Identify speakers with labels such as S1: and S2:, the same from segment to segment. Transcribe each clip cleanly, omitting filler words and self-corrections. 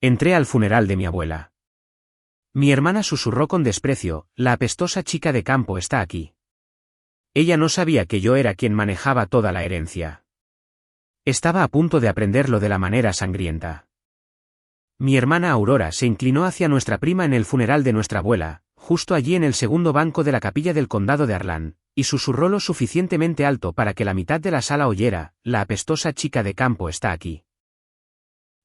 S1: Entré al funeral de mi abuela. Mi hermana susurró con desprecio, la apestosa chica de campo está aquí. Ella no sabía que yo era quien manejaba toda la herencia. Estaba a punto de aprenderlo de la manera sangrienta. Mi hermana Aurora se inclinó hacia nuestra prima en el funeral de nuestra abuela, justo allí en el segundo banco de la capilla del condado de Harlan, y susurró lo suficientemente alto para que la mitad de la sala oyera, la apestosa chica de campo está aquí.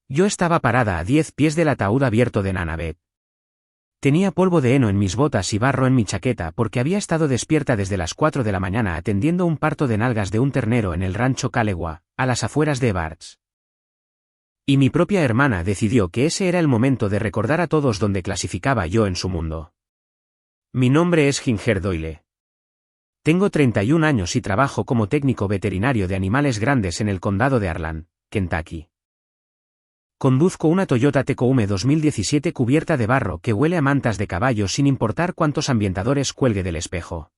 S1: Yo estaba parada a 10 pies del ataúd abierto de Nana Beth. Tenía polvo de heno en mis botas y barro en mi chaqueta porque había estado despierta desde las 4 de la mañana atendiendo un parto de nalgas de un ternero en el rancho Calewa, a las afueras de Evarts. Y mi propia hermana decidió que ese era el momento de recordar a todos dónde clasificaba yo en su mundo. Mi nombre es Ginger Doyle. Tengo 31 años y trabajo como técnico veterinario de animales grandes en el condado de Harlan, Kentucky. Conduzco una Toyota Tacoma 2017 cubierta de barro que huele a mantas de caballo sin importar cuántos ambientadores cuelgue del espejo.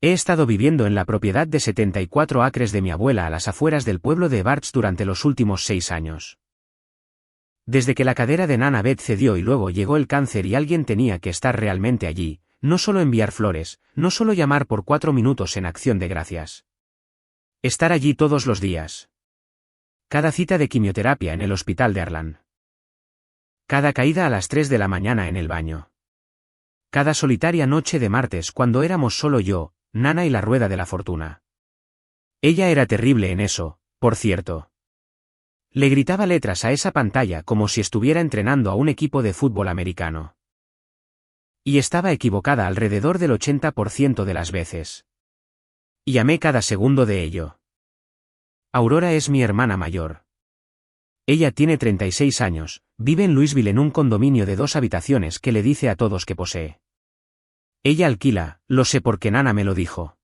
S1: He estado viviendo en la propiedad de 74 acres de mi abuela a las afueras del pueblo de Evarts durante los últimos 6 años. Desde que la cadera de Nana Beth cedió y luego llegó el cáncer y alguien tenía que estar realmente allí, no solo enviar flores, no solo llamar por 4 minutos en acción de gracias. Estar allí todos los días. Cada cita de quimioterapia en el hospital de Harlan. Cada caída a las 3 de la mañana en el baño. Cada solitaria noche de martes cuando éramos solo yo, Nana y la rueda de la fortuna. Ella era terrible en eso, por cierto. Le gritaba letras a esa pantalla como si estuviera entrenando a un equipo de fútbol americano. Y estaba equivocada alrededor del 80% de las veces. Y amé cada segundo de ello. Aurora es mi hermana mayor. Ella tiene 36 años, vive en Louisville en un condominio de 2 habitaciones que le dice a todos que posee. Ella alquila, lo sé porque Nana me lo dijo.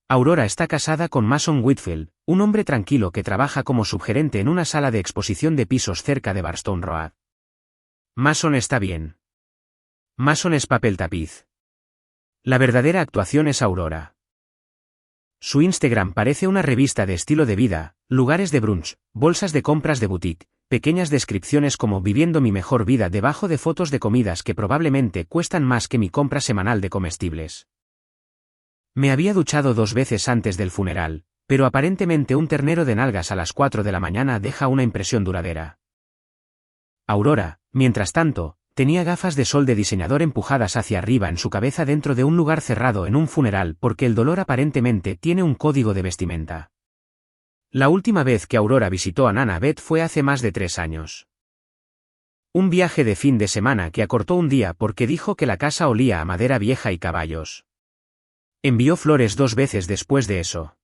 S1: Aurora está casada con Mason Whitfield, un hombre tranquilo que trabaja como subgerente en una sala de exposición de pisos cerca de Barstow Road. Mason está bien. Mason es papel tapiz. La verdadera actuación es Aurora. Su Instagram parece una revista de estilo de vida, lugares de brunch, bolsas de compras de boutique, pequeñas descripciones como viviendo mi mejor vida debajo de fotos de comidas que probablemente cuestan más que mi compra semanal de comestibles. Me había duchado 2 veces antes del funeral, pero aparentemente un ternero de nalgas a las 4 de la mañana deja una impresión duradera. Aurora, mientras tanto, tenía gafas de sol de diseñador empujadas hacia arriba en su cabeza dentro de un lugar cerrado en un funeral porque el dolor aparentemente tiene un código de vestimenta. La última vez que Aurora visitó a Nana Beth fue hace más de 3 años. Un viaje de fin de semana que acortó un día porque dijo que la casa olía a madera vieja y caballos. Envió flores 2 veces después de eso.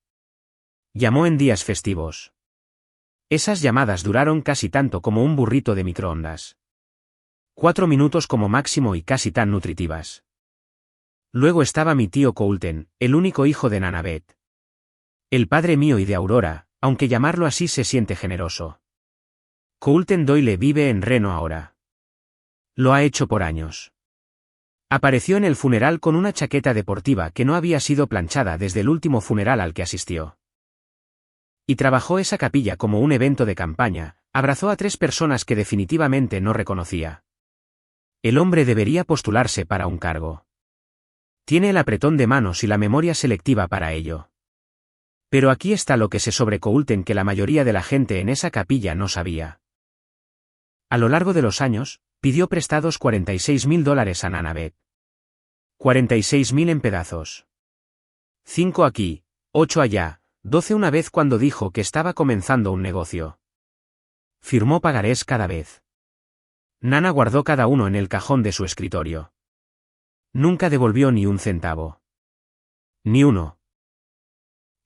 S1: Llamó en días festivos. Esas llamadas duraron casi tanto como un burrito de microondas. 4 minutos como máximo y casi tan nutritivas. Luego estaba mi tío Coulton, el único hijo de Nana Beth. El padre mío y de Aurora, aunque llamarlo así se siente generoso. Coulton Doyle vive en Reno ahora. Lo ha hecho por años. Apareció en el funeral con una chaqueta deportiva que no había sido planchada desde el último funeral al que asistió. Y trabajó esa capilla como un evento de campaña, abrazó a 3 personas que definitivamente no reconocía. El hombre debería postularse para un cargo. Tiene el apretón de manos y la memoria selectiva para ello. Pero aquí está lo que sé sobre Coulton que la mayoría de la gente en esa capilla no sabía. A lo largo de los años, pidió prestados $46,000 a Nana Beth. 46,000 en pedazos. 5 aquí, 8 allá, 12 una vez cuando dijo que estaba comenzando un negocio. Firmó pagarés cada vez. Nana guardó cada uno en el cajón de su escritorio. Nunca devolvió ni un centavo. Ni uno.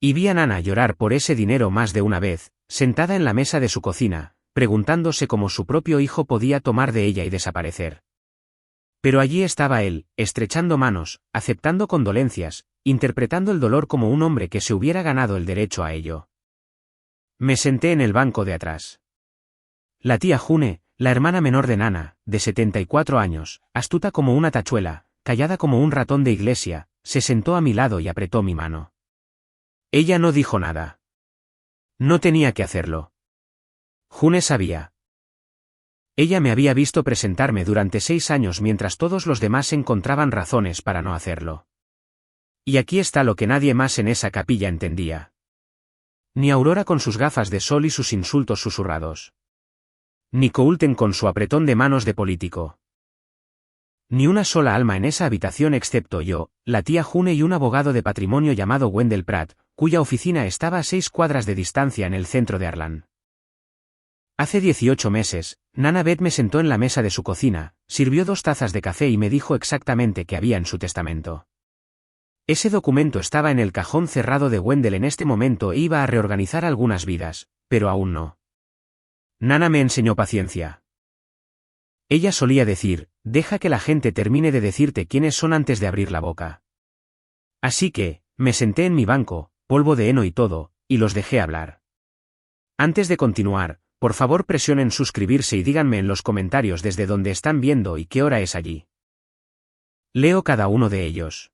S1: Y vi a Nana llorar por ese dinero más de una vez, sentada en la mesa de su cocina, preguntándose cómo su propio hijo podía tomar de ella y desaparecer. Pero allí estaba él, estrechando manos, aceptando condolencias, interpretando el dolor como un hombre que se hubiera ganado el derecho a ello. Me senté en el banco de atrás. La tía June, la hermana menor de Nana, de 74 años, astuta como una tachuela, callada como un ratón de iglesia, se sentó a mi lado y apretó mi mano. Ella no dijo nada. No tenía que hacerlo. June sabía. Ella me había visto presentarme durante 6 años mientras todos los demás encontraban razones para no hacerlo. Y aquí está lo que nadie más en esa capilla entendía. Ni Aurora con sus gafas de sol y sus insultos susurrados. Ni Coulton con su apretón de manos de político. Ni una sola alma en esa habitación excepto yo, la tía June y un abogado de patrimonio llamado Wendell Pratt, cuya oficina estaba a 6 cuadras de distancia en el centro de Harlan. Hace 18 meses, Nana Beth me sentó en la mesa de su cocina, sirvió 2 tazas de café y me dijo exactamente qué había en su testamento. Ese documento estaba en el cajón cerrado de Wendell en este momento e iba a reorganizar algunas vidas, pero aún no. Nana me enseñó paciencia. Ella solía decir, deja que la gente termine de decirte quiénes son antes de abrir la boca. Así que, me senté en mi banco, polvo de heno y todo, y los dejé hablar. Antes de continuar, por favor presionen suscribirse y díganme en los comentarios desde dónde están viendo y qué hora es allí. Leo cada uno de ellos.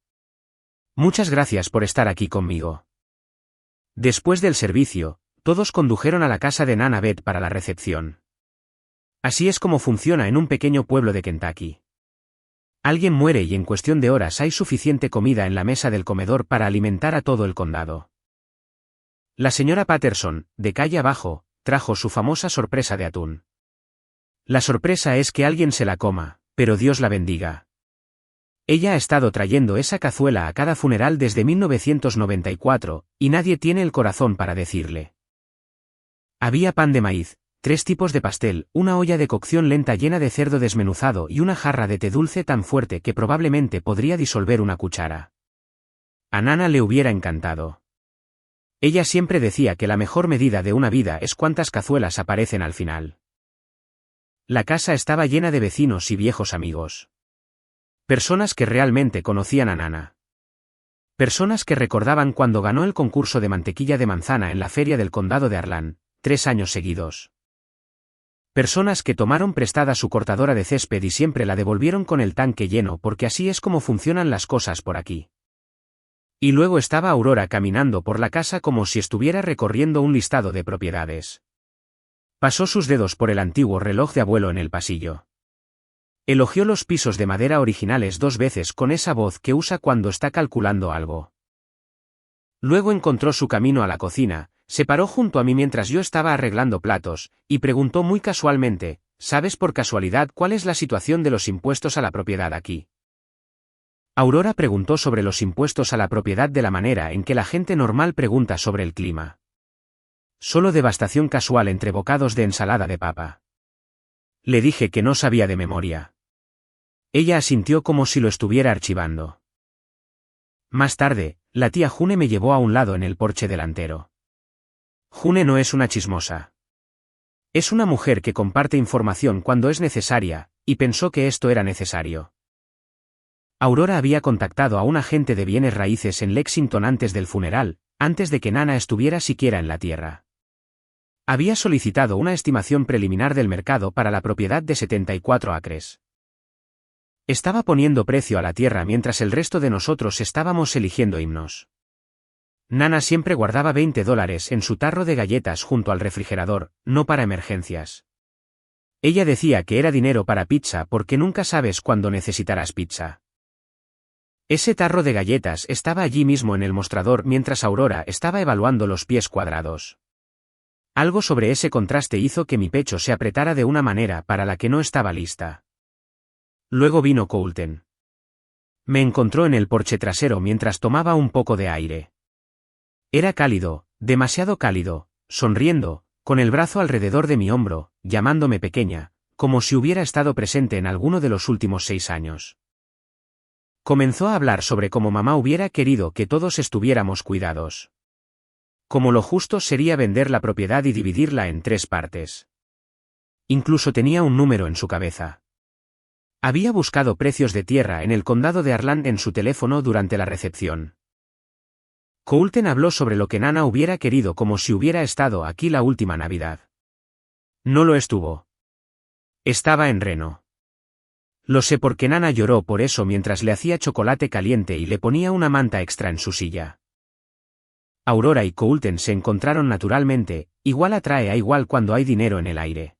S1: Muchas gracias por estar aquí conmigo. Después del servicio, todos condujeron a la casa de Nana Beth para la recepción. Así es como funciona en un pequeño pueblo de Kentucky. Alguien muere y en cuestión de horas hay suficiente comida en la mesa del comedor para alimentar a todo el condado. La señora Patterson, de calle abajo, trajo su famosa sorpresa de atún. La sorpresa es que alguien se la coma, pero Dios la bendiga. Ella ha estado trayendo esa cazuela a cada funeral desde 1994, y nadie tiene el corazón para decirle. Había pan de maíz, 3 tipos de pastel, una olla de cocción lenta llena de cerdo desmenuzado y una jarra de té dulce tan fuerte que probablemente podría disolver una cuchara. A Nana le hubiera encantado. Ella siempre decía que la mejor medida de una vida es cuántas cazuelas aparecen al final. La casa estaba llena de vecinos y viejos amigos. Personas que realmente conocían a Nana. Personas que recordaban cuando ganó el concurso de mantequilla de manzana en la feria del condado de Harlan, 3 años seguidos. Personas que tomaron prestada su cortadora de césped y siempre la devolvieron con el tanque lleno porque así es como funcionan las cosas por aquí. Y luego estaba Aurora caminando por la casa como si estuviera recorriendo un listado de propiedades. Pasó sus dedos por el antiguo reloj de abuelo en el pasillo. Elogió los pisos de madera originales 2 veces con esa voz que usa cuando está calculando algo. Luego encontró su camino a la cocina, se paró junto a mí mientras yo estaba arreglando platos, y preguntó muy casualmente, ¿sabes por casualidad cuál es la situación de los impuestos a la propiedad aquí? Aurora preguntó sobre los impuestos a la propiedad de la manera en que la gente normal pregunta sobre el clima. Solo devastación casual entre bocados de ensalada de papa. Le dije que no sabía de memoria. Ella asintió como si lo estuviera archivando. Más tarde, la tía June me llevó a un lado en el porche delantero. June no es una chismosa. Es una mujer que comparte información cuando es necesaria, y pensó que esto era necesario. Aurora había contactado a un agente de bienes raíces en Lexington antes del funeral, antes de que Nana estuviera siquiera en la tierra. Había solicitado una estimación preliminar del mercado para la propiedad de 74 acres. Estaba poniendo precio a la tierra mientras el resto de nosotros estábamos eligiendo himnos. Nana siempre guardaba $20 en su tarro de galletas junto al refrigerador, no para emergencias. Ella decía que era dinero para pizza porque nunca sabes cuándo necesitarás pizza. Ese tarro de galletas estaba allí mismo en el mostrador mientras Aurora estaba evaluando los pies cuadrados. Algo sobre ese contraste hizo que mi pecho se apretara de una manera para la que no estaba lista. Luego vino Coulton. Me encontró en el porche trasero mientras tomaba un poco de aire. Era cálido, demasiado cálido, sonriendo, con el brazo alrededor de mi hombro, llamándome pequeña, como si hubiera estado presente en alguno de los últimos 6 años. Comenzó a hablar sobre cómo mamá hubiera querido que todos estuviéramos cuidados. Como lo justo sería vender la propiedad y dividirla en 3 partes. Incluso tenía un número en su cabeza. Había buscado precios de tierra en el condado de Harlan en su teléfono durante la recepción. Coulton habló sobre lo que Nana hubiera querido como si hubiera estado aquí la última Navidad. No lo estuvo. Estaba en Reno. Lo sé porque Nana lloró por eso mientras le hacía chocolate caliente y le ponía una manta extra en su silla. Aurora y Coulton se encontraron naturalmente, igual atrae a igual cuando hay dinero en el aire.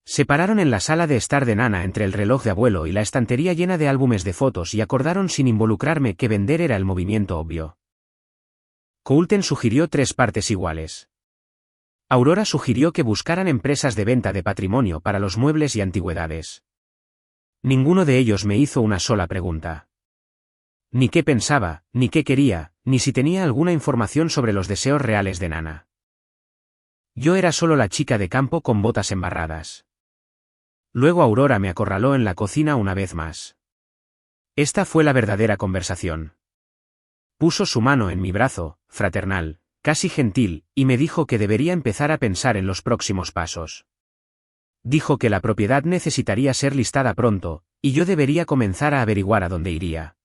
S1: Se pararon en la sala de estar de Nana entre el reloj de abuelo y la estantería llena de álbumes de fotos y acordaron sin involucrarme que vender era el movimiento obvio. Coulton sugirió 3 partes iguales. Aurora sugirió que buscaran empresas de venta de patrimonio para los muebles y antigüedades. Ninguno de ellos me hizo una sola pregunta. Ni qué pensaba, ni qué quería, ni si tenía alguna información sobre los deseos reales de Nana. Yo era solo la chica de campo con botas embarradas. Luego Aurora me acorraló en la cocina una vez más. Esta fue la verdadera conversación. Puso su mano en mi brazo, fraternal, casi gentil, y me dijo que debería empezar a pensar en los próximos pasos. Dijo que la propiedad necesitaría ser listada pronto, y yo debería comenzar a averiguar a dónde iría.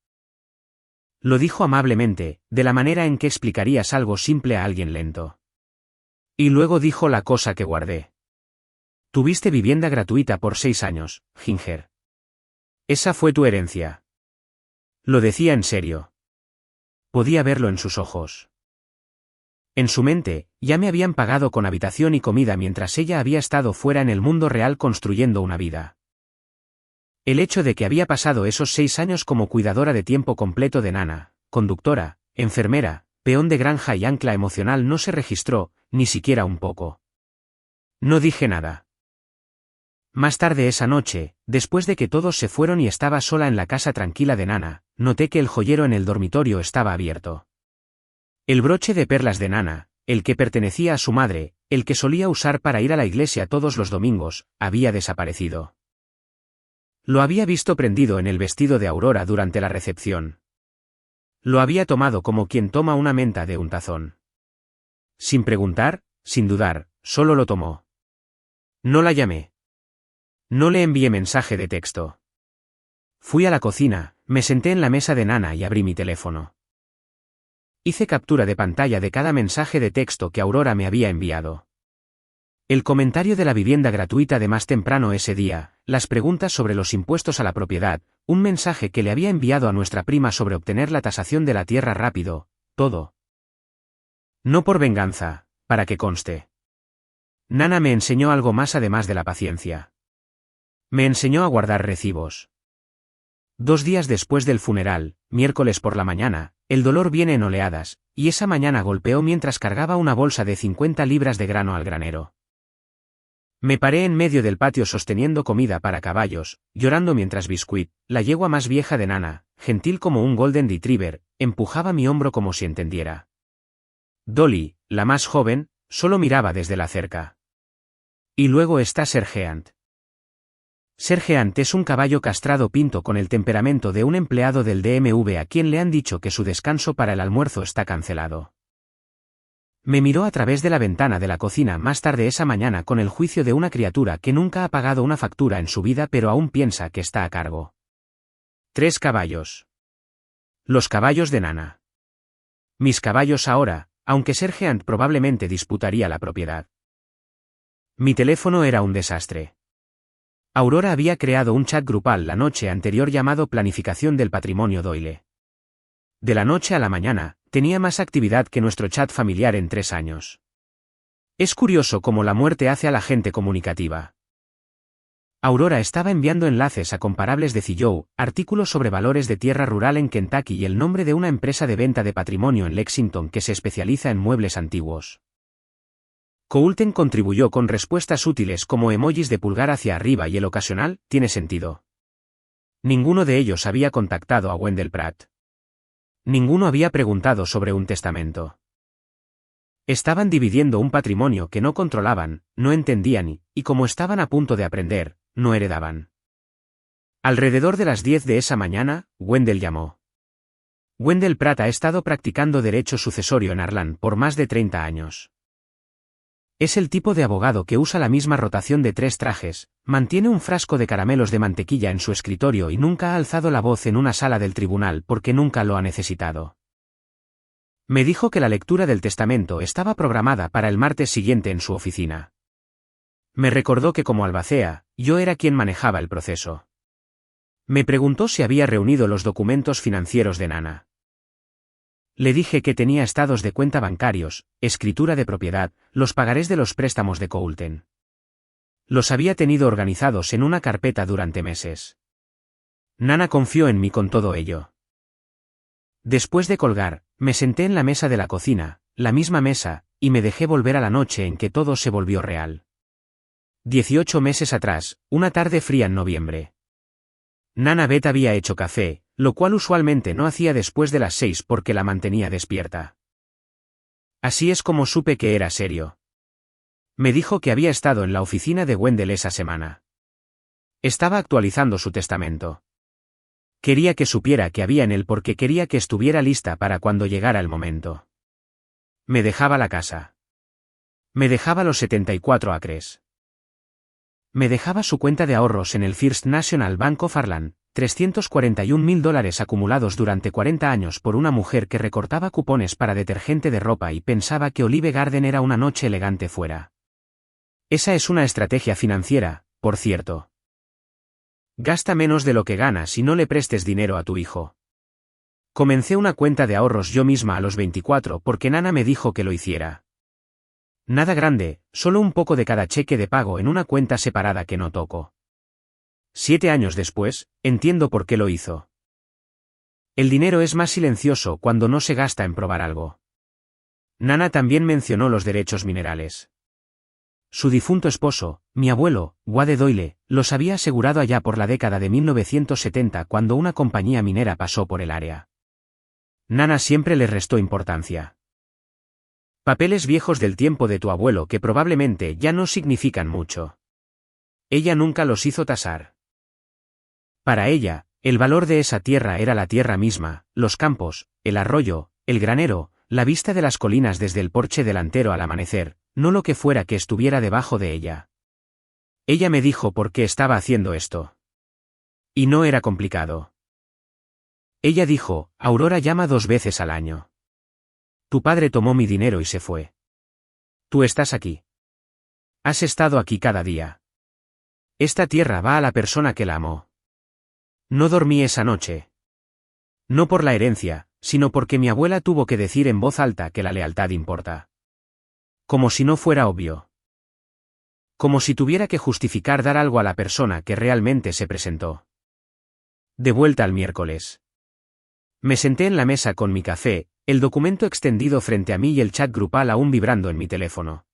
S1: Lo dijo amablemente, de la manera en que explicarías algo simple a alguien lento. Y luego dijo la cosa que guardé. Tuviste vivienda gratuita por 6 años, Ginger. Esa fue tu herencia. Lo decía en serio. Podía verlo en sus ojos. En su mente, ya me habían pagado con habitación y comida mientras ella había estado fuera en el mundo real construyendo una vida. El hecho de que había pasado esos 6 años como cuidadora de tiempo completo de Nana, conductora, enfermera, peón de granja y ancla emocional no se registró, ni siquiera un poco. No dije nada. Más tarde esa noche, después de que todos se fueron y estaba sola en la casa tranquila de Nana, noté que el joyero en el dormitorio estaba abierto. El broche de perlas de Nana, el que pertenecía a su madre, el que solía usar para ir a la iglesia todos los domingos, había desaparecido. Lo había visto prendido en el vestido de Aurora durante la recepción. Lo había tomado como quien toma una menta de un tazón. Sin preguntar, sin dudar, solo lo tomó. No la llamé. No le envié mensaje de texto. Fui a la cocina, me senté en la mesa de Nana y abrí mi teléfono. Hice captura de pantalla de cada mensaje de texto que Aurora me había enviado. El comentario de la vivienda gratuita de más temprano ese día, las preguntas sobre los impuestos a la propiedad, un mensaje que le había enviado a nuestra prima sobre obtener la tasación de la tierra rápido, todo. No por venganza, para que conste. Nana me enseñó algo más además de la paciencia. Me enseñó a guardar recibos. 2 días después del funeral, miércoles por la mañana, el dolor viene en oleadas, y esa mañana golpeó mientras cargaba una bolsa de 50 libras de grano al granero. Me paré en medio del patio sosteniendo comida para caballos, llorando mientras Biscuit, la yegua más vieja de Nana, gentil como un Golden Retriever, empujaba mi hombro como si entendiera. Dolly, la más joven, solo miraba desde la cerca. Y luego está Sergeant. Sergeant es un caballo castrado pinto con el temperamento de un empleado del DMV a quien le han dicho que su descanso para el almuerzo está cancelado. Me miró a través de la ventana de la cocina más tarde esa mañana con el juicio de una criatura que nunca ha pagado una factura en su vida pero aún piensa que está a cargo. 3 caballos. Los caballos de Nana. Mis caballos ahora, aunque Sergeant probablemente disputaría la propiedad. Mi teléfono era un desastre. Aurora había creado un chat grupal la noche anterior llamado Planificación del Patrimonio Doyle. De la noche a la mañana, tenía más actividad que nuestro chat familiar en 3 años. Es curioso cómo la muerte hace a la gente comunicativa. Aurora estaba enviando enlaces a comparables de Zillow, artículos sobre valores de tierra rural en Kentucky y el nombre de una empresa de venta de patrimonio en Lexington que se especializa en muebles antiguos. Coulton contribuyó con respuestas útiles como emojis de pulgar hacia arriba y el ocasional, tiene sentido. Ninguno de ellos había contactado a Wendell Pratt. Ninguno había preguntado sobre un testamento. Estaban dividiendo un patrimonio que no controlaban, no entendían y como estaban a punto de aprender, no heredaban. Alrededor de las 10 de esa mañana, Wendell llamó. Wendell Pratt ha estado practicando derecho sucesorio en Harlan por más de 30 años. Es el tipo de abogado que usa la misma rotación de 3 trajes, mantiene un frasco de caramelos de mantequilla en su escritorio y nunca ha alzado la voz en una sala del tribunal porque nunca lo ha necesitado. Me dijo que la lectura del testamento estaba programada para el martes siguiente en su oficina. Me recordó que como albacea, yo era quien manejaba el proceso. Me preguntó si había reunido los documentos financieros de Nana. Le dije que tenía estados de cuenta bancarios, escritura de propiedad, los pagarés de los préstamos de Coulton. Los había tenido organizados en una carpeta durante meses. Nana confió en mí con todo ello. Después de colgar, me senté en la mesa de la cocina, la misma mesa, y me dejé volver a la noche en que todo se volvió real. 18 meses atrás, una tarde fría en noviembre. Nana Beth había hecho café, lo cual usualmente no hacía después de las 6 porque la mantenía despierta. Así es como supe que era serio. Me dijo que había estado en la oficina de Wendell esa semana. Estaba actualizando su testamento. Quería que supiera que había en él porque quería que estuviera lista para cuando llegara el momento. Me dejaba la casa. Me dejaba los 74 acres. Me dejaba su cuenta de ahorros en el First National Bank of Ireland, $341.000 acumulados durante 40 años por una mujer que recortaba cupones para detergente de ropa y pensaba que Olive Garden era una noche elegante fuera. Esa es una estrategia financiera, por cierto. Gasta menos de lo que ganas y no le prestes dinero a tu hijo. Comencé una cuenta de ahorros yo misma a los 24 porque Nana me dijo que lo hiciera. Nada grande, solo un poco de cada cheque de pago en una cuenta separada que no toco. 7 años después, entiendo por qué lo hizo. El dinero es más silencioso cuando no se gasta en probar algo. Nana también mencionó los derechos minerales. Su difunto esposo, mi abuelo, Wade Doyle, los había asegurado allá por la década de 1970 cuando una compañía minera pasó por el área. Nana siempre les restó importancia. Papeles viejos del tiempo de tu abuelo que probablemente ya no significan mucho. Ella nunca los hizo tasar. Para ella, el valor de esa tierra era la tierra misma, los campos, el arroyo, el granero, la vista de las colinas desde el porche delantero al amanecer, no lo que fuera que estuviera debajo de ella. Ella me dijo por qué estaba haciendo esto. Y no era complicado. Ella dijo, Aurora llama 2 veces al año. Tu padre tomó mi dinero y se fue. Tú estás aquí. Has estado aquí cada día. Esta tierra va a la persona que la amó. No dormí esa noche. No por la herencia, sino porque mi abuela tuvo que decir en voz alta que la lealtad importa. Como si no fuera obvio. Como si tuviera que justificar dar algo a la persona que realmente se presentó. De vuelta al miércoles. Me senté en la mesa con mi café, el documento extendido frente a mí y el chat grupal aún vibrando en mi teléfono.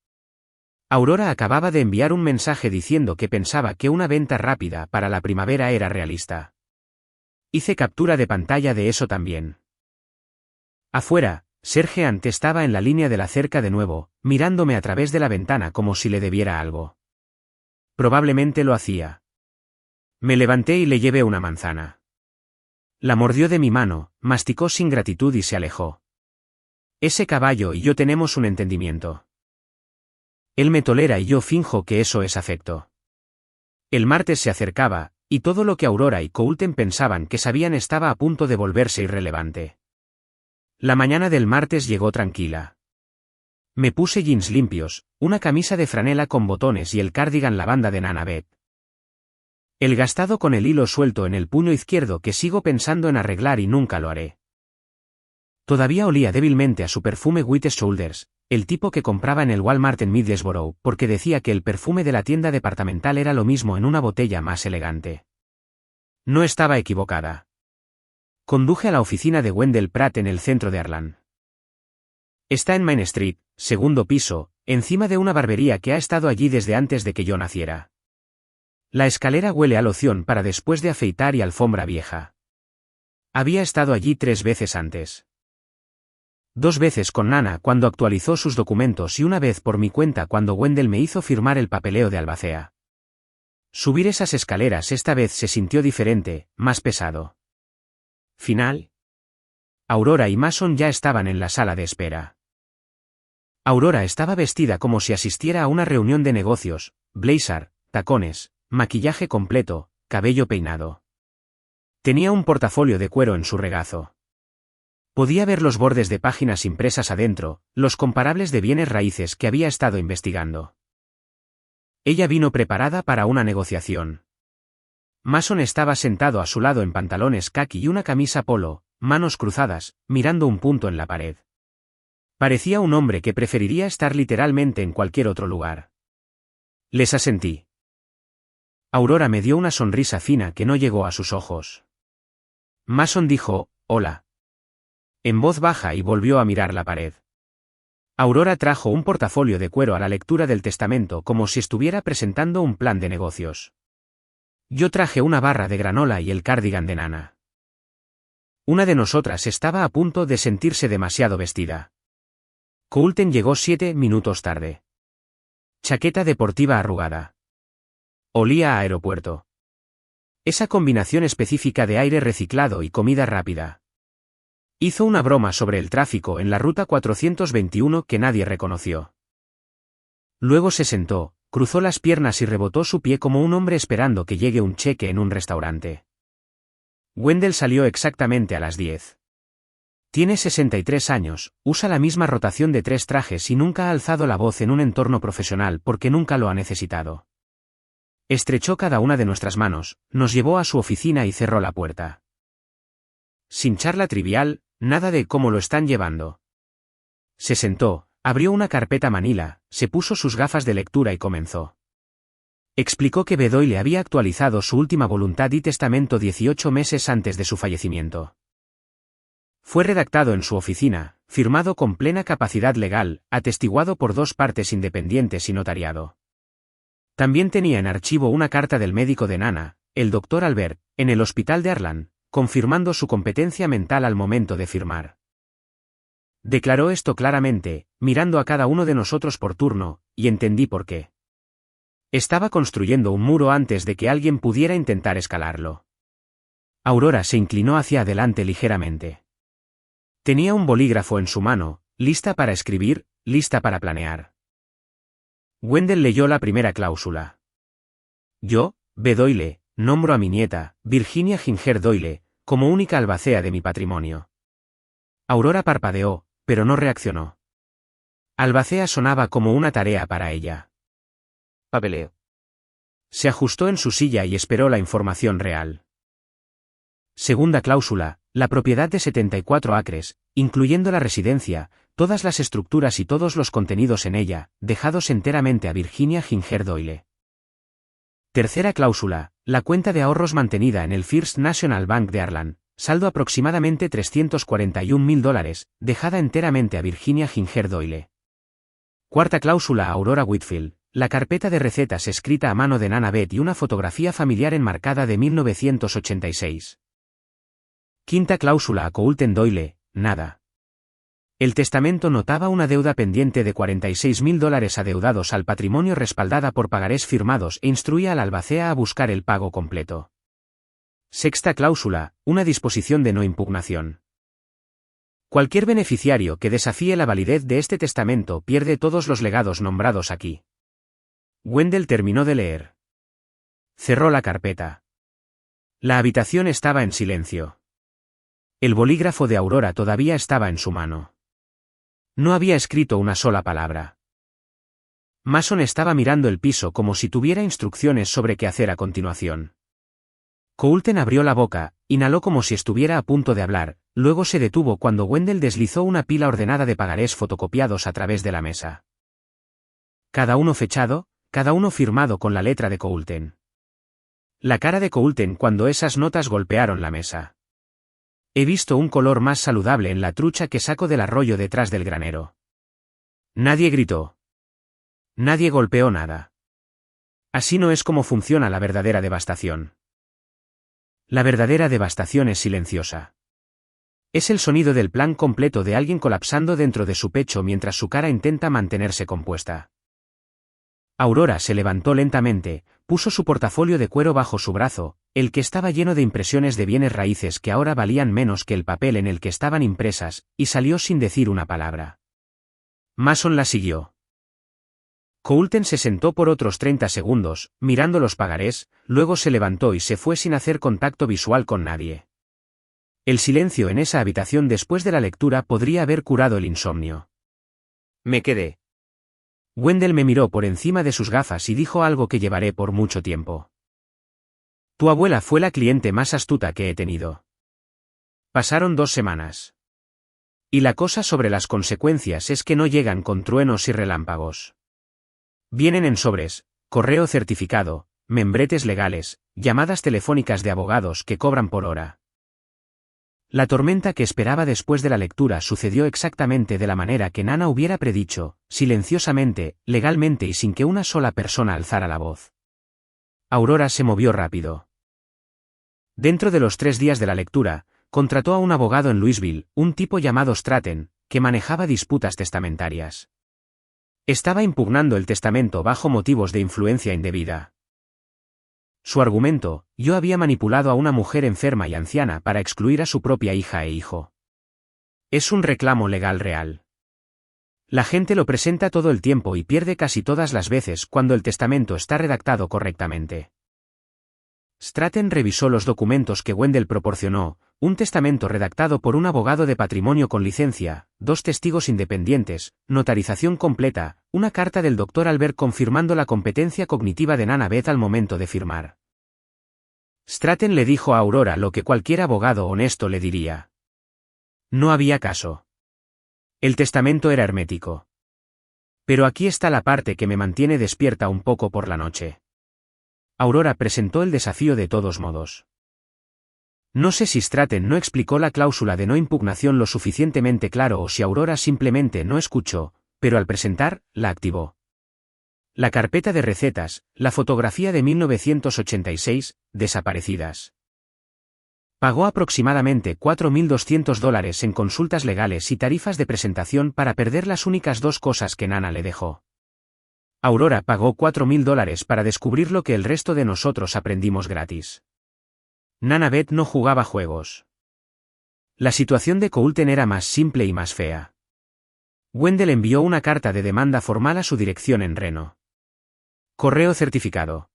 S1: Aurora acababa de enviar un mensaje diciendo que pensaba que una venta rápida para la primavera era realista. Hice captura de pantalla de eso también. Afuera, Serge Ant estaba en la línea de la cerca de nuevo, mirándome a través de la ventana como si le debiera algo. Probablemente lo hacía. Me levanté y le llevé una manzana. La mordió de mi mano, masticó sin gratitud y se alejó. Ese caballo y yo tenemos un entendimiento. Él me tolera y yo finjo que eso es afecto. El martes se acercaba, y todo lo que Aurora y Coulton pensaban que sabían estaba a punto de volverse irrelevante. La mañana del martes llegó tranquila. Me puse jeans limpios, una camisa de franela con botones y el cardigan lavanda de Nana Beth. El gastado con el hilo suelto en el puño izquierdo que sigo pensando en arreglar y nunca lo haré. Todavía olía débilmente a su perfume White Shoulders, el tipo que compraba en el Walmart en Middlesbrough, porque decía que el perfume de la tienda departamental era lo mismo en una botella más elegante. No estaba equivocada. Conduje a la oficina de Wendell Pratt en el centro de Ireland. Está en Main Street, segundo piso, encima de una barbería que ha estado allí desde antes de que yo naciera. La escalera huele a loción para después de afeitar y alfombra vieja. Había estado allí 3 veces antes. 2 veces con Nana cuando actualizó sus documentos y una vez por mi cuenta cuando Wendell me hizo firmar el papeleo de albacea. Subir esas escaleras esta vez se sintió diferente, más pesado. Final. Aurora y Mason ya estaban en la sala de espera. Aurora estaba vestida como si asistiera a una reunión de negocios, blazer, tacones, maquillaje completo, cabello peinado. Tenía un portafolio de cuero en su regazo. Podía ver los bordes de páginas impresas adentro, los comparables de bienes raíces que había estado investigando. Ella vino preparada para una negociación. Mason estaba sentado a su lado en pantalones caqui y una camisa polo, manos cruzadas, mirando un punto en la pared. Parecía un hombre que preferiría estar literalmente en cualquier otro lugar. Les asentí. Aurora me dio una sonrisa fina que no llegó a sus ojos. Mason dijo, «Hola», en voz baja y volvió a mirar la pared. Aurora trajo un portafolio de cuero a la lectura del testamento como si estuviera presentando un plan de negocios. Yo traje una barra de granola y el cardigan de Nana. Una de nosotras estaba a punto de sentirse demasiado vestida. Coulton llegó 7 minutos tarde. Chaqueta deportiva arrugada. Olía a aeropuerto. Esa combinación específica de aire reciclado y comida rápida. Hizo una broma sobre el tráfico en la ruta 421 que nadie reconoció. Luego se sentó, cruzó las piernas y rebotó su pie como un hombre esperando que llegue un cheque en un restaurante. Wendell salió exactamente a las 10. Tiene 63 años, usa la misma rotación de 3 trajes y nunca ha alzado la voz en un entorno profesional porque nunca lo ha necesitado. Estrechó cada una de nuestras manos, nos llevó a su oficina y cerró la puerta. Sin charla trivial, nada de cómo lo están llevando. Se sentó, abrió una carpeta manila, se puso sus gafas de lectura y comenzó. Explicó que Bedoyle había actualizado su última voluntad y testamento 18 meses antes de su fallecimiento. Fue redactado en su oficina, firmado con plena capacidad legal, atestiguado por 2 partes independientes y notariado. También tenía en archivo una carta del médico de Nana, el Dr. Albert, en el hospital de Arlan, confirmando su competencia mental al momento de firmar. Declaró esto claramente, mirando a cada uno de nosotros por turno, y entendí por qué. Estaba construyendo un muro antes de que alguien pudiera intentar escalarlo. Aurora se inclinó hacia adelante ligeramente. Tenía un bolígrafo en su mano, lista para escribir, lista para planear. Wendell leyó la primera cláusula. Yo, Bedoyle, nombro a mi nieta, Virginia Ginger Doyle, como única albacea de mi patrimonio. Aurora parpadeó, pero no reaccionó. Albacea sonaba como una tarea para ella. Papeleo. Se ajustó en su silla y esperó la información real. Segunda cláusula, la propiedad de 74 acres, incluyendo la residencia, todas las estructuras y todos los contenidos en ella, dejados enteramente a Virginia Ginger Doyle. Tercera cláusula, la cuenta de ahorros mantenida en el First National Bank de Arlan, saldo aproximadamente $341,000, dejada enteramente a Virginia Ginger Doyle. Cuarta cláusula a Aurora Whitfield, la carpeta de recetas escrita a mano de Nana Beth y una fotografía familiar enmarcada de 1986. Quinta cláusula a Coulton Doyle, nada. El testamento notaba una deuda pendiente de $46,000 adeudados al patrimonio respaldada por pagarés firmados e instruía al albacea a buscar el pago completo. Sexta cláusula, una disposición de no impugnación. Cualquier beneficiario que desafíe la validez de este testamento pierde todos los legados nombrados aquí. Wendell terminó de leer. Cerró la carpeta. La habitación estaba en silencio. El bolígrafo de Aurora todavía estaba en su mano. No había escrito una sola palabra. Mason estaba mirando el piso como si tuviera instrucciones sobre qué hacer a continuación. Coulton abrió la boca, inhaló como si estuviera a punto de hablar, luego se detuvo cuando Wendell deslizó una pila ordenada de pagarés fotocopiados a través de la mesa. Cada uno fechado, cada uno firmado con la letra de Coulton. La cara de Coulton cuando esas notas golpearon la mesa. He visto un color más saludable en la trucha que saco del arroyo detrás del granero. Nadie gritó. Nadie golpeó nada. Así no es como funciona la verdadera devastación. La verdadera devastación es silenciosa. Es el sonido del plan completo de alguien colapsando dentro de su pecho mientras su cara intenta mantenerse compuesta. Aurora se levantó lentamente, puso su portafolio de cuero bajo su brazo, el que estaba lleno de impresiones de bienes raíces que ahora valían menos que el papel en el que estaban impresas, y salió sin decir una palabra. Mason la siguió. Coulton se sentó por otros 30 segundos, mirando los pagarés, luego se levantó y se fue sin hacer contacto visual con nadie. El silencio en esa habitación después de la lectura podría haber curado el insomnio. Me quedé. Wendell me miró por encima de sus gafas y dijo algo que llevaré por mucho tiempo. Tu abuela fue la cliente más astuta que he tenido. Pasaron 2 semanas. Y la cosa sobre las consecuencias es que no llegan con truenos y relámpagos. Vienen en sobres, correo certificado, membretes legales, llamadas telefónicas de abogados que cobran por hora. La tormenta que esperaba después de la lectura sucedió exactamente de la manera que Nana hubiera predicho, silenciosamente, legalmente y sin que una sola persona alzara la voz. Aurora se movió rápido. Dentro de los 3 días de la lectura, contrató a un abogado en Louisville, un tipo llamado Stratton, que manejaba disputas testamentarias. Estaba impugnando el testamento bajo motivos de influencia indebida. Su argumento: yo había manipulado a una mujer enferma y anciana para excluir a su propia hija e hijo. Es un reclamo legal real. La gente lo presenta todo el tiempo y pierde casi todas las veces cuando el testamento está redactado correctamente. Stratton revisó los documentos que Wendell proporcionó: un testamento redactado por un abogado de patrimonio con licencia, 2 testigos independientes, notarización completa, una carta del Dr. Albert confirmando la competencia cognitiva de Nana Beth al momento de firmar. Stratton le dijo a Aurora lo que cualquier abogado honesto le diría. No había caso. El testamento era hermético. Pero aquí está la parte que me mantiene despierta un poco por la noche. Aurora presentó el desafío de todos modos. No sé si Stratton no explicó la cláusula de no impugnación lo suficientemente claro o si Aurora simplemente no escuchó, pero al presentar, la activó. La carpeta de recetas, la fotografía de 1986, desaparecidas. Pagó aproximadamente $4.200 en consultas legales y tarifas de presentación para perder las únicas 2 cosas que Nana le dejó. Aurora pagó $4.000 para descubrir lo que el resto de nosotros aprendimos gratis. Nana Beth no jugaba juegos. La situación de Coulton era más simple y más fea. Wendell envió una carta de demanda formal a su dirección en Reno. Correo certificado.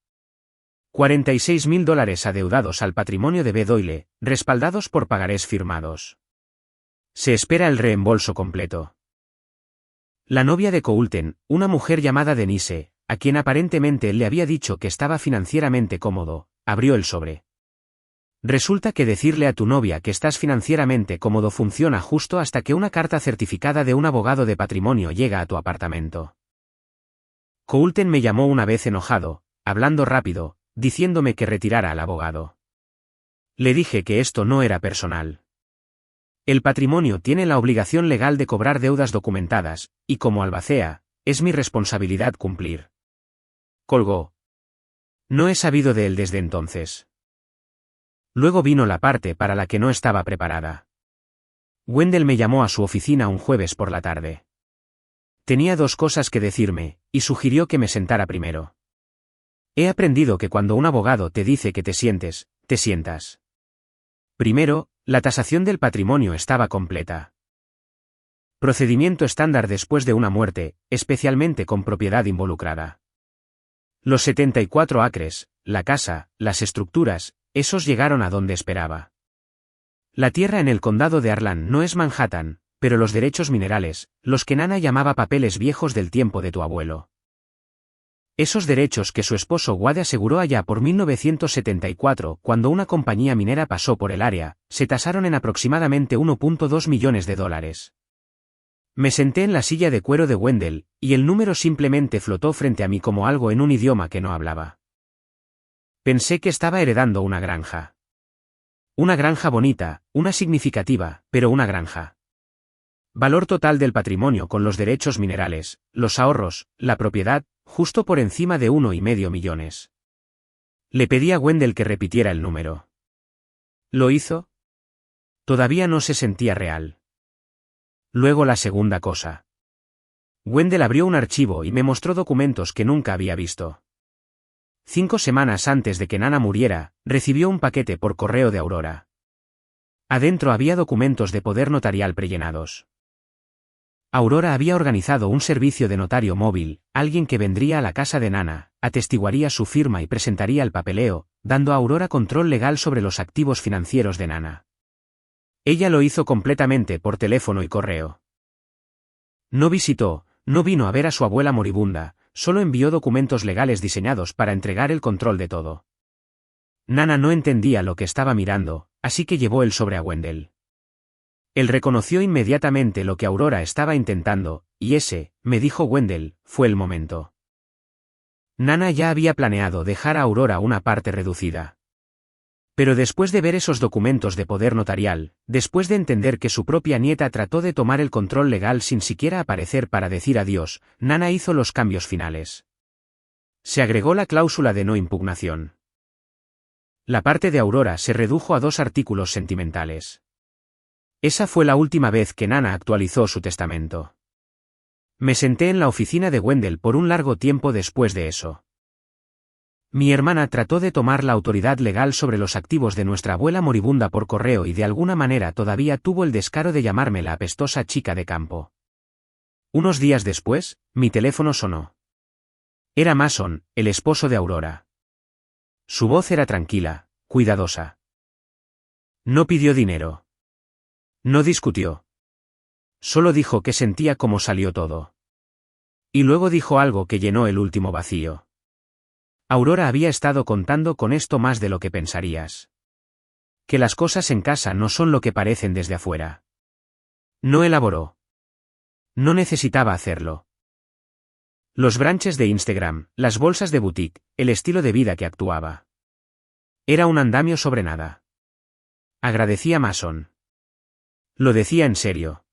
S1: $46.000 adeudados al patrimonio de B. Doyle, respaldados por pagarés firmados. Se espera el reembolso completo. La novia de Coulton, una mujer llamada Denise, a quien aparentemente él le había dicho que estaba financieramente cómodo, abrió el sobre. Resulta que decirle a tu novia que estás financieramente cómodo funciona justo hasta que una carta certificada de un abogado de patrimonio llega a tu apartamento. Coulton me llamó una vez enojado, hablando rápido, diciéndome que retirara al abogado. Le dije que esto no era personal. El patrimonio tiene la obligación legal de cobrar deudas documentadas, y como albacea, es mi responsabilidad cumplir. Colgó. No he sabido de él desde entonces. Luego vino la parte para la que no estaba preparada. Wendell me llamó a su oficina un jueves por la tarde. Tenía 2 cosas que decirme, y sugirió que me sentara primero. He aprendido que cuando un abogado te dice que te sientes, te sientas. Primero, la tasación del patrimonio estaba completa. Procedimiento estándar después de una muerte, especialmente con propiedad involucrada. Los 74 acres, la casa, las estructuras, esos llegaron a donde esperaba. La tierra en el condado de Harlan no es Manhattan, pero los derechos minerales, los que Nana llamaba papeles viejos del tiempo de tu abuelo. Esos derechos que su esposo Wade aseguró allá por 1974 cuando una compañía minera pasó por el área, se tasaron en aproximadamente $1.2 millones. Me senté en la silla de cuero de Wendell, y el número simplemente flotó frente a mí como algo en un idioma que no hablaba. Pensé que estaba heredando una granja. Una granja bonita, una significativa, pero una granja. Valor total del patrimonio con los derechos minerales, los ahorros, la propiedad, justo por encima de $1,5 millones. Le pedí a Wendell que repitiera el número. ¿Lo hizo? Todavía no se sentía real. Luego la segunda cosa. Wendell abrió un archivo y me mostró documentos que nunca había visto. 5 semanas antes de que Nana muriera, recibió un paquete por correo de Aurora. Adentro había documentos de poder notarial prellenados. Aurora había organizado un servicio de notario móvil, alguien que vendría a la casa de Nana, atestiguaría su firma y presentaría el papeleo, dando a Aurora control legal sobre los activos financieros de Nana. Ella lo hizo completamente por teléfono y correo. No visitó, no vino a ver a su abuela moribunda, solo envió documentos legales diseñados para entregar el control de todo. Nana no entendía lo que estaba mirando, así que llevó el sobre a Wendell. Él reconoció inmediatamente lo que Aurora estaba intentando, y ese, me dijo Wendell, fue el momento. Nana ya había planeado dejar a Aurora una parte reducida. Pero después de ver esos documentos de poder notarial, después de entender que su propia nieta trató de tomar el control legal sin siquiera aparecer para decir adiós, Nana hizo los cambios finales. Se agregó la cláusula de no impugnación. La parte de Aurora se redujo a 2 artículos sentimentales. Esa fue la última vez que Nana actualizó su testamento. Me senté en la oficina de Wendell por un largo tiempo después de eso. Mi hermana trató de tomar la autoridad legal sobre los activos de nuestra abuela moribunda por correo y de alguna manera todavía tuvo el descaro de llamarme la apestosa chica de campo. Unos días después, mi teléfono sonó. Era Mason, el esposo de Aurora. Su voz era tranquila, cuidadosa. No pidió dinero. No discutió. Solo dijo que sentía cómo salió todo. Y luego dijo algo que llenó el último vacío. Aurora había estado contando con esto más de lo que pensarías. Que las cosas en casa no son lo que parecen desde afuera. No elaboró. No necesitaba hacerlo. Los branches de Instagram, las bolsas de boutique, el estilo de vida que actuaba. Era un andamio sobre nada. Agradecí a Mason. Lo decía en serio.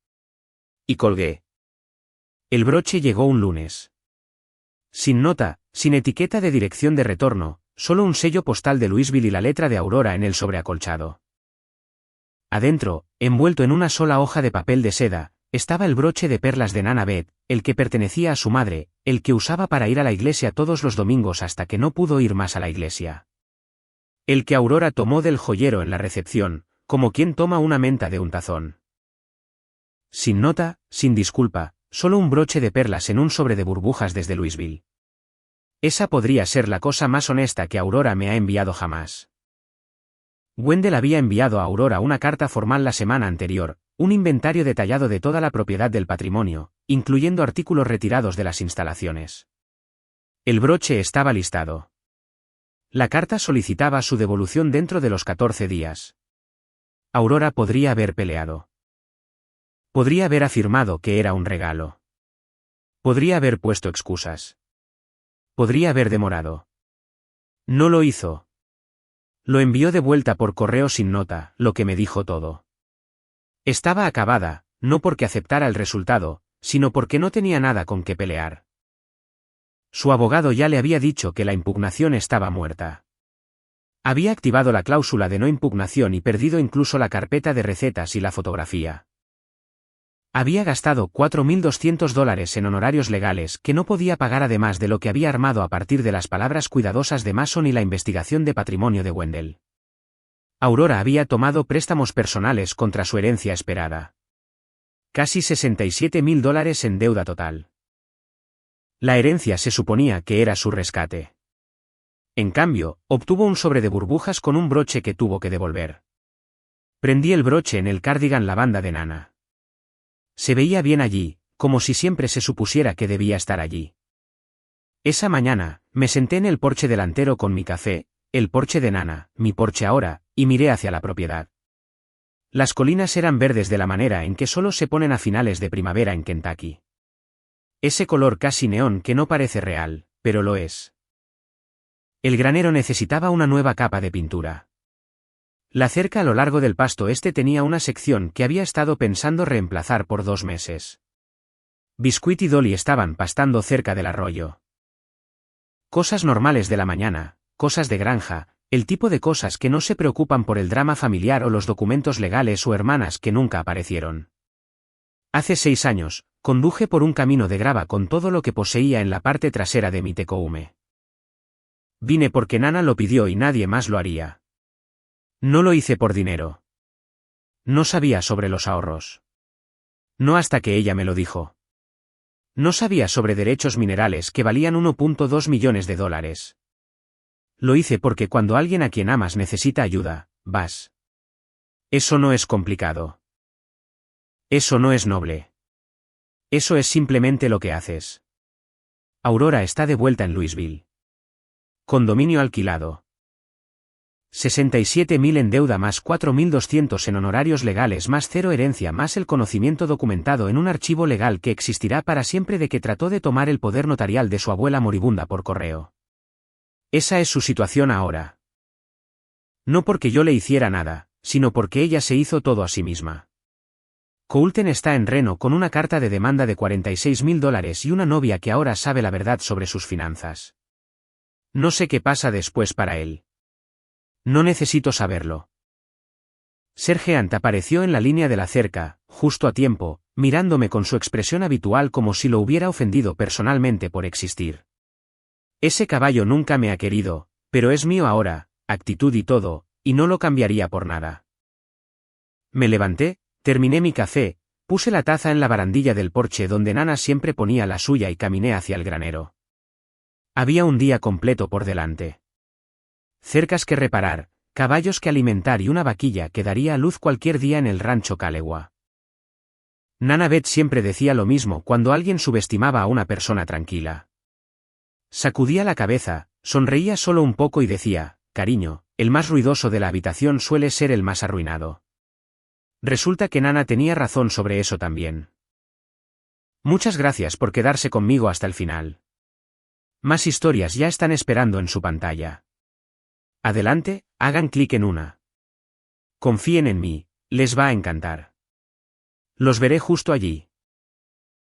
S1: Y colgué. El broche llegó un lunes. Sin nota, sin etiqueta de dirección de retorno, solo un sello postal de Louisville y la letra de Aurora en el sobreacolchado. Adentro, envuelto en una sola hoja de papel de seda, estaba el broche de perlas de Nana Beth, el que pertenecía a su madre, el que usaba para ir a la iglesia todos los domingos hasta que no pudo ir más a la iglesia. El que Aurora tomó del joyero en la recepción, como quien toma una menta de un tazón. Sin nota, sin disculpa, solo un broche de perlas en un sobre de burbujas desde Louisville. Esa podría ser la cosa más honesta que Aurora me ha enviado jamás. Wendell había enviado a Aurora una carta formal la semana anterior, un inventario detallado de toda la propiedad del patrimonio, incluyendo artículos retirados de las instalaciones. El broche estaba listado. La carta solicitaba su devolución dentro de los 14 días. Aurora podría haber peleado. Podría haber afirmado que era un regalo. Podría haber puesto excusas. Podría haber demorado. No lo hizo. Lo envió de vuelta por correo sin nota, lo que me dijo todo. Estaba acabada, no porque aceptara el resultado, sino porque no tenía nada con qué pelear. Su abogado ya le había dicho que la impugnación estaba muerta. Había activado la cláusula de no impugnación y perdido incluso la carpeta de recetas y la fotografía. Había gastado $4.200 en honorarios legales que no podía pagar además de lo que había armado a partir de las palabras cuidadosas de Mason y la investigación de patrimonio de Wendell. Aurora había tomado préstamos personales contra su herencia esperada. Casi $67.000 en deuda total. La herencia se suponía que era su rescate. En cambio, obtuvo un sobre de burbujas con un broche que tuvo que devolver. Prendí el broche en el cardigan lavanda de Nana. Se veía bien allí, como si siempre se supusiera que debía estar allí. Esa mañana, me senté en el porche delantero con mi café, el porche de Nana, mi porche ahora, y miré hacia la propiedad. Las colinas eran verdes de la manera en que solo se ponen a finales de primavera en Kentucky. Ese color casi neón que no parece real, pero lo es. El granero necesitaba una nueva capa de pintura. La cerca a lo largo del pasto tenía una sección que había estado pensando reemplazar por 2 meses. Biscuit y Dolly estaban pastando cerca del arroyo. Cosas normales de la mañana, cosas de granja, el tipo de cosas que no se preocupan por el drama familiar o los documentos legales o hermanas que nunca aparecieron. Hace 6 años, conduje por un camino de grava con todo lo que poseía en la parte trasera de mi Tecoume. Vine porque Nana lo pidió y nadie más lo haría. No lo hice por dinero. No sabía sobre los ahorros. No hasta que ella me lo dijo. No sabía sobre derechos minerales que valían $1.2 millones. Lo hice porque cuando alguien a quien amas necesita ayuda, vas. Eso no es complicado. Eso no es noble. Eso es simplemente lo que haces. Aurora está de vuelta en Louisville. Condominio alquilado. 67.000 en deuda más 4.200 en honorarios legales más 0 herencia más el conocimiento documentado en un archivo legal que existirá para siempre de que trató de tomar el poder notarial de su abuela moribunda por correo. Esa es su situación ahora. No porque yo le hiciera nada, sino porque ella se hizo todo a sí misma. Coulter está en Reno con una carta de demanda de $46.000 y una novia que ahora sabe la verdad sobre sus finanzas. No sé qué pasa después para él. No necesito saberlo. Sergeant apareció en la línea de la cerca, justo a tiempo, mirándome con su expresión habitual como si lo hubiera ofendido personalmente por existir. Ese caballo nunca me ha querido, pero es mío ahora, actitud y todo, y no lo cambiaría por nada. Me levanté, terminé mi café, puse la taza en la barandilla del porche donde Nana siempre ponía la suya y caminé hacia el granero. Había un día completo por delante. Cercas que reparar, caballos que alimentar y una vaquilla que daría a luz cualquier día en el rancho Calewa. Nana Beth siempre decía lo mismo cuando alguien subestimaba a una persona tranquila. Sacudía la cabeza, sonreía solo un poco y decía, cariño, el más ruidoso de la habitación suele ser el más arruinado. Resulta que Nana tenía razón sobre eso también. Muchas gracias por quedarse conmigo hasta el final. Más historias ya están esperando en su pantalla. Adelante, hagan clic en una. Confíen en mí, les va a encantar. Los veré justo allí.